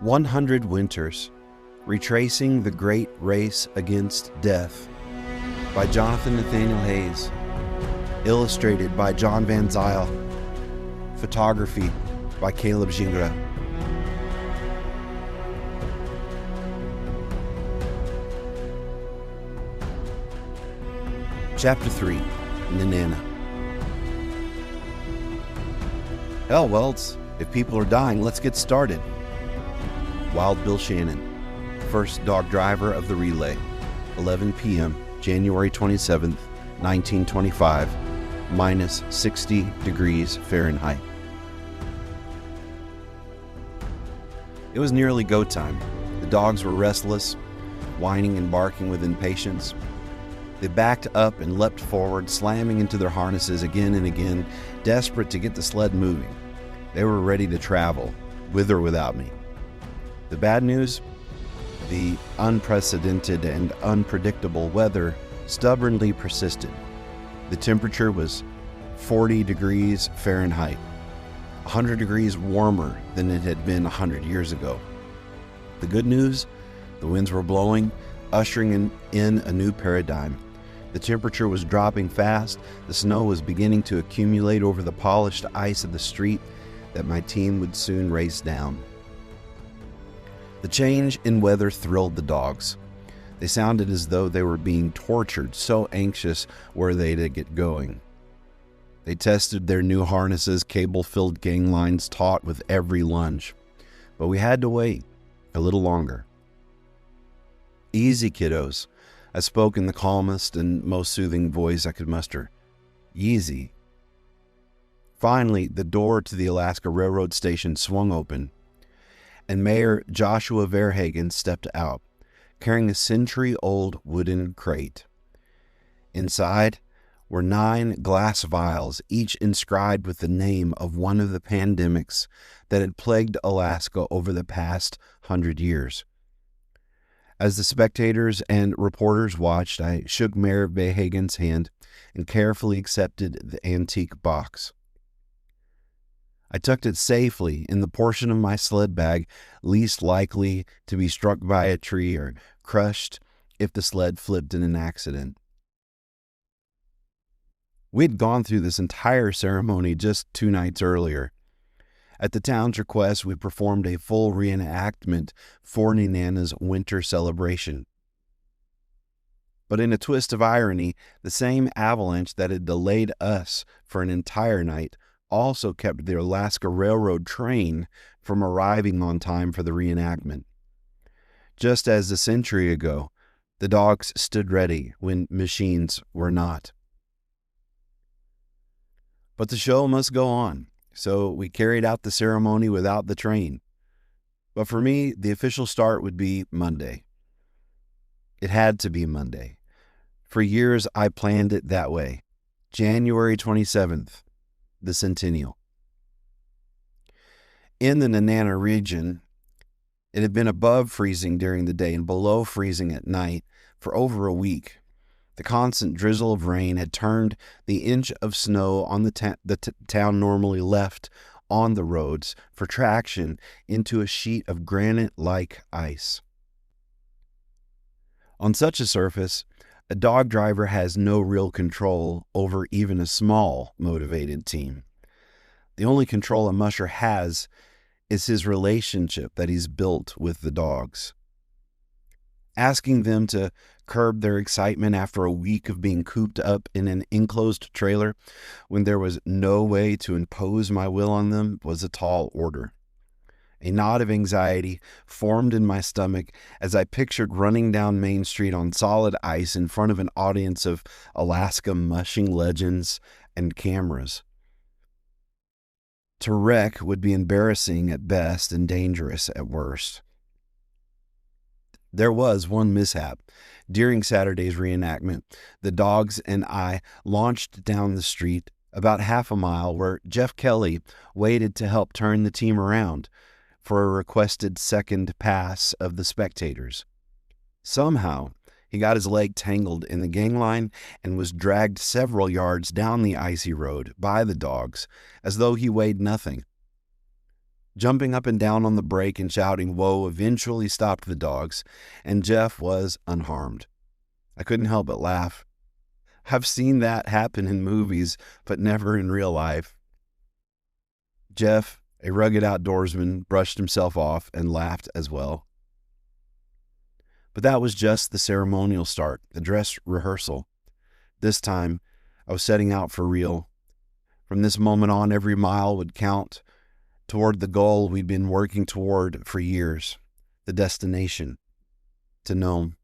100 Winters, Retracing the Great Race Against Death by Jonathan Nathaniel Hayes. Illustrated by Jon Van Zyle. Photography by Caleb Gingras. Chapter 3, Nenana. Hell, Welds, if people are dying, let's get started. Wild Bill Shannon, first dog driver of the relay, 11 p.m., January 27th, 1925, minus 60 degrees Fahrenheit. It was nearly go time. The dogs were restless, whining and barking with impatience. They backed up and leapt forward, slamming into their harnesses again and again, desperate to get the sled moving. They were ready to travel, with or without me. The bad news? The unprecedented and unpredictable weather stubbornly persisted. The temperature was 40 degrees Fahrenheit, 100 degrees warmer than it had been 100 years ago. The good news? The winds were blowing, ushering in a new paradigm. The temperature was dropping fast. The snow was beginning to accumulate over the polished ice of the street that my team would soon race down. The change in weather thrilled the dogs. They sounded as though they were being tortured, so anxious were they to get going. They tested their new harnesses, cable-filled gang lines taut with every lunge. But we had to wait a little longer. Easy, kiddos, I spoke in the calmest and most soothing voice I could muster. Easy. Finally, the door to the Alaska Railroad station swung open, and Mayor Joshua Verhagen stepped out, carrying a century-old wooden crate. Inside were 9 glass vials, each inscribed with the name of one of the pandemics that had plagued Alaska over the past 100 years. As the spectators and reporters watched, I shook Mayor Verhagen's hand and carefully accepted the antique box. I tucked it safely in the portion of my sled bag least likely to be struck by a tree or crushed if the sled flipped in an accident. We'd gone through this entire ceremony just 2 nights earlier. At the town's request, we performed a full reenactment for Nenana's winter celebration. But in a twist of irony, the same avalanche that had delayed us for an entire night also kept the Alaska Railroad train from arriving on time for the reenactment. Just as a century ago, the dogs stood ready when machines were not. But the show must go on, so we carried out the ceremony without the train. But for me, the official start would be Monday. It had to be Monday. For years, I planned it that way. January 27th. The Centennial. In the Nenana region, it had been above freezing during the day and below freezing at night for over a week. The constant drizzle of rain had turned the inch of snow on the town normally left on the roads for traction into a sheet of granite-like ice. On such a surface, a dog driver has no real control over even a small, motivated team. The only control a musher has is his relationship that he's built with the dogs. Asking them to curb their excitement after a week of being cooped up in an enclosed trailer when there was no way to impose my will on them was a tall order. A knot of anxiety formed in my stomach as I pictured running down Main Street on solid ice in front of an audience of Alaska mushing legends and cameras. To wreck would be embarrassing at best and dangerous at worst. There was one mishap. During Saturday's reenactment, the dogs and I launched down the street about half a mile where Jeff Kelly waited to help turn the team around for a requested second pass of the spectators. Somehow, he got his leg tangled in the gang line and was dragged several yards down the icy road by the dogs as though he weighed nothing. Jumping up and down on the brake and shouting "whoa" eventually stopped the dogs, and Jeff was unharmed. I couldn't help but laugh. I've seen that happen in movies, but never in real life. Jeff, a rugged outdoorsman, brushed himself off and laughed as well. But that was just the ceremonial start, the dress rehearsal. This time, I was setting out for real. From this moment on, every mile would count toward the goal we'd been working toward for years, the destination, to Nome.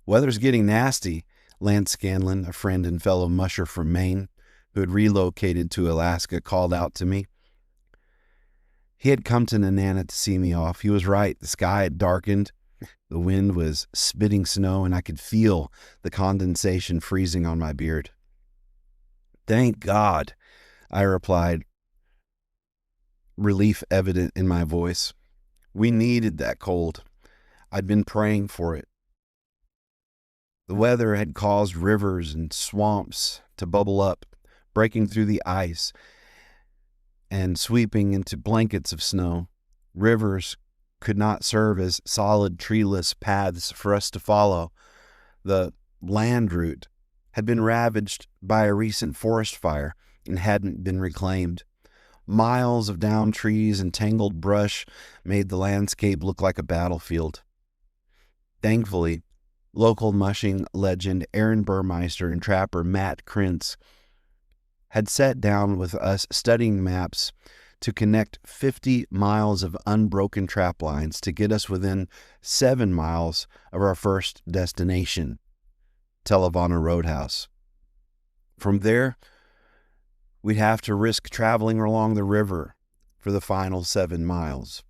"Weather's getting nasty," Lance Scanlon, a friend and fellow musher from Maine, who had relocated to Alaska, called out to me. He had come to Nenana to see me off. He was right. The sky had darkened. The wind was spitting snow, and I could feel the condensation freezing on my beard. "Thank God," I replied, relief evident in my voice. We needed that cold. I'd been praying for it. The weather had caused rivers and swamps to bubble up, breaking through the ice and sweeping into blankets of snow. Rivers could not serve as solid treeless paths for us to follow. The land route had been ravaged by a recent forest fire and hadn't been reclaimed. Miles of downed trees and tangled brush made the landscape look like a battlefield. Thankfully, local mushing legend Aaron Burmeister and trapper Matt Krintz had sat down with us studying maps to connect 50 miles of unbroken trap lines to get us within 7 miles of our first destination, Televana Roadhouse. From there, we'd have to risk traveling along the river for the final 7 miles.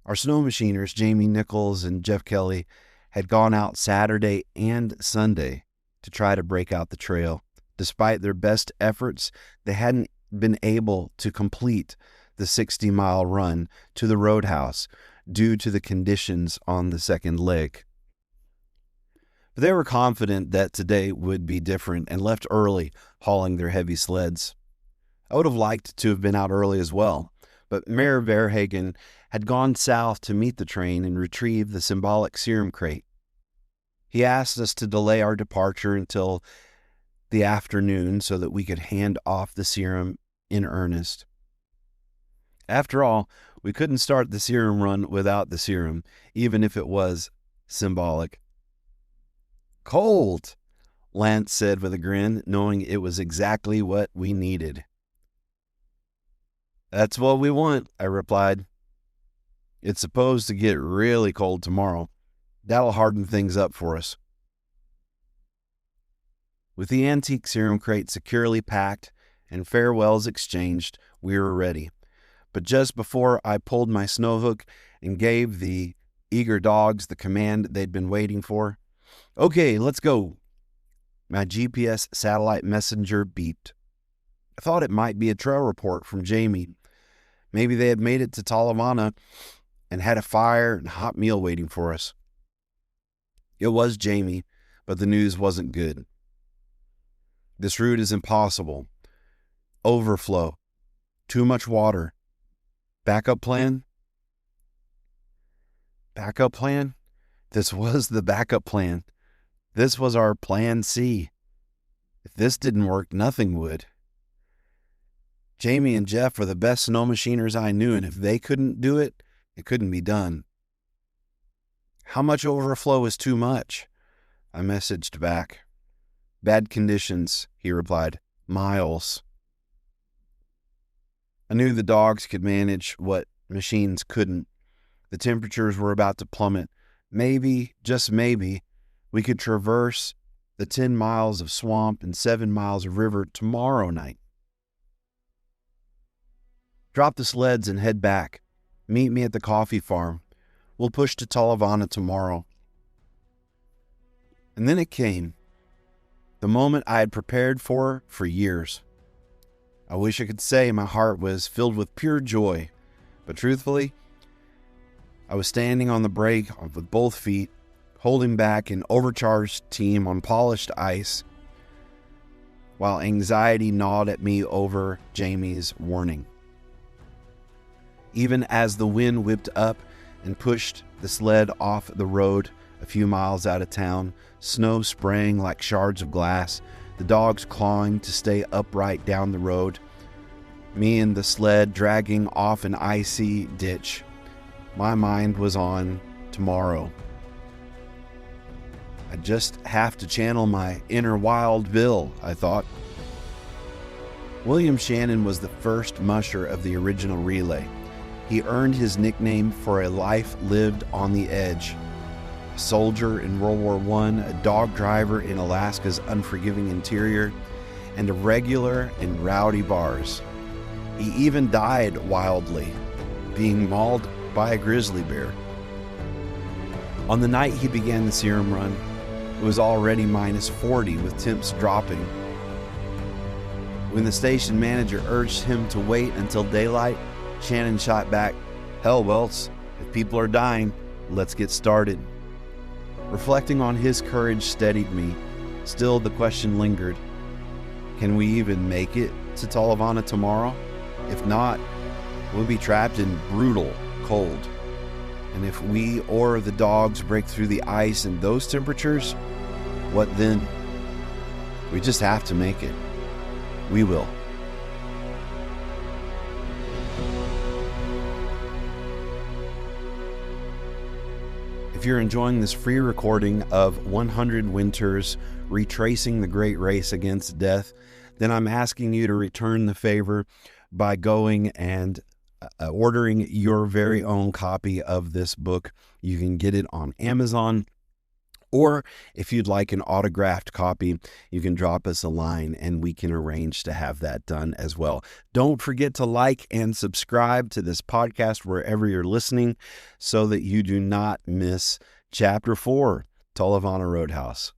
Our snow machiners, Jamie Nichols and Jeff Kelly, had gone out Saturday and Sunday to try to break out the trail. Despite their best efforts, they hadn't been able to complete the 60-mile run to the roadhouse due to the conditions on the second leg. But they were confident that today would be different and left early, hauling their heavy sleds. I would have liked to have been out early as well, but Mayor Verhagen had gone south to meet the train and retrieve the symbolic serum crate. He asked us to delay our departure until the afternoon so that we could hand off the serum in earnest. After all, we couldn't start the serum run without the serum, even if it was symbolic. "Cold," Lance said with a grin, knowing it was exactly what we needed. "That's what we want," I replied. "It's supposed to get really cold tomorrow. That'll harden things up for us." With the antique serum crate securely packed and farewells exchanged, we were ready. But just before I pulled my snow hook and gave the eager dogs the command they'd been waiting for, "Okay, let's go," my GPS satellite messenger beeped. I thought it might be a trail report from Jamie. Maybe they had made it to Talavana and had a fire and hot meal waiting for us. It was Jamie, but the news wasn't good. "This route is impossible. Overflow. Too much water. Backup plan?" Backup plan? This was the backup plan. This was our plan C. If this didn't work, nothing would. Jamie and Jeff were the best snow machiners I knew, and if they couldn't do it, it couldn't be done. "How much overflow is too much?" I messaged back. "Bad conditions," he replied. "Miles." I knew the dogs could manage what machines couldn't. The temperatures were about to plummet. Maybe, just maybe, we could traverse the 10 miles of swamp and 7 miles of river tomorrow night. "Drop the sleds and head back. Meet me at the coffee farm. We'll push to Talavana tomorrow." And then it came. The moment I had prepared for years. I wish I could say my heart was filled with pure joy, but truthfully, I was standing on the brake with both feet, holding back an overcharged team on polished ice. while anxiety gnawed at me over Jamie's warning. Even as the wind whipped up and pushed the sled off the road a few miles out of town, snow spraying like shards of glass, the dogs clawing to stay upright down the road, me and the sled dragging off an icy ditch, my mind was on tomorrow. I just have to channel my inner Wild Bill, I thought. William Shannon was the first musher of the original relay. He earned his nickname for a life lived on the edge. A soldier in World War I, a dog driver in Alaska's unforgiving interior, and a regular in rowdy bars. He even died wildly, being mauled by a grizzly bear. On the night he began the serum run, it was already minus 40 with temps dropping. When the station manager urged him to wait until daylight, Shannon shot back, "Hell, Welts, if people are dying, let's get started." Reflecting on his courage steadied me. Still, the question lingered. Can we even make it to Talavana tomorrow? If not, we'll be trapped in brutal cold. And if we or the dogs break through the ice in those temperatures, what then? We just have to make it. We will. If you're enjoying this free recording of 100 Winters Retracing the Great Race Against Death, then I'm asking you to return the favor by going and ordering your very own copy of this book. You can get it on Amazon, or if you'd like an autographed copy, you can drop us a line and we can arrange to have that done as well. Don't forget to like and subscribe to this podcast wherever you're listening so that you do not miss Chapter 4, Talavana Roadhouse.